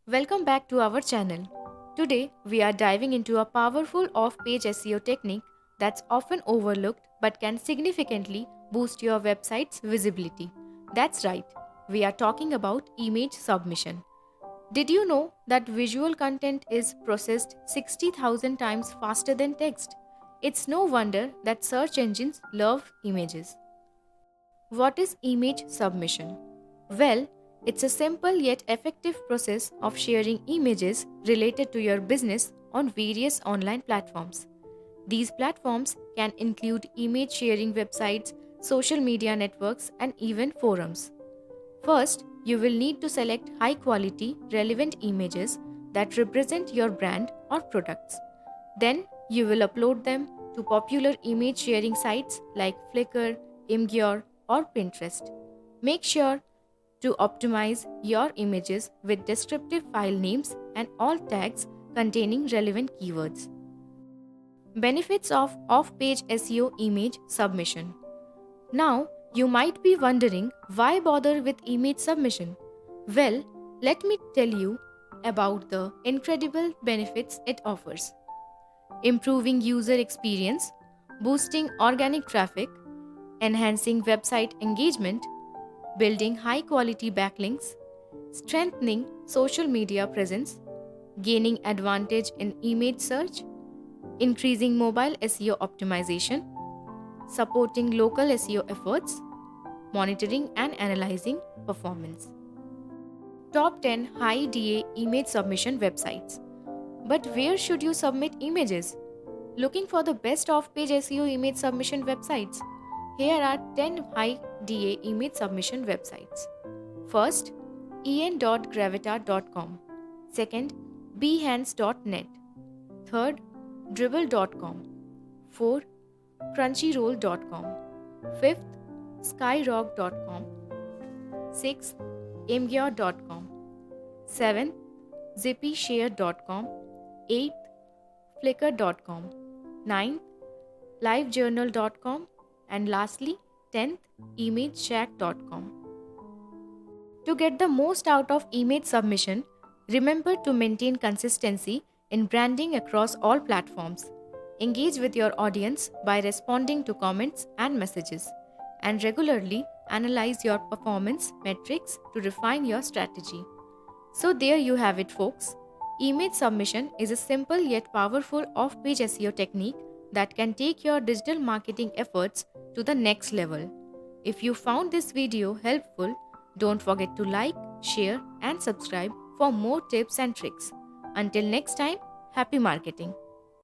Welcome back to our channel. Today, we are diving into a powerful off page SEO technique that's often overlooked but can significantly boost your website's visibility. That's right, we are talking about image submission. Did you know that visual content is processed 60,000 times faster than text? It's no wonder that search engines love images. What is image submission? Well, it's a simple yet effective process of sharing images related to your business on various online platforms. These platforms can include image sharing websites, social media networks, and even forums. First, you will need to select high quality, relevant images that represent your brand or products. Then, you will upload them to popular image sharing sites like Flickr, Imgur, or Pinterest. Make sure to optimize your images with descriptive file names and alt tags containing relevant keywords. Benefits of off page SEO image submission. Now, you might be wondering why bother with image submission? Well, let me tell you about the incredible benefits it offers. Improving user experience, boosting organic traffic, enhancing website engagement, building high quality backlinks, strengthening social media presence, gaining advantage in image search, increasing mobile SEO optimization, supporting local SEO efforts, monitoring and analyzing performance. Top 10 high DA image submission websites. But where should you submit images? Looking for the best off page SEO image submission websites? Here are 10 high DA image submission websites. First, en.gravita.com. Second, behance.net. Third, dribble.com. 4. Crunchyroll.com. Fifth, skyrock.com. Sixth, imgur.com. Seventh, zippyshare.com. Eighth, flickr.com. Ninth, livejournal.com. And lastly, 10th, imageshack.com. To get the most out of image submission, remember to maintain consistency in branding across all platforms. Engage with your audience by responding to comments and messages, and regularly analyze your performance metrics to refine your strategy. So, there you have it, folks. Image submission is a simple yet powerful off page SEO technique that can take your digital marketing efforts to the next level. If you found this video helpful, don't forget to like, share, and subscribe for more tips and tricks. Until next time, happy marketing.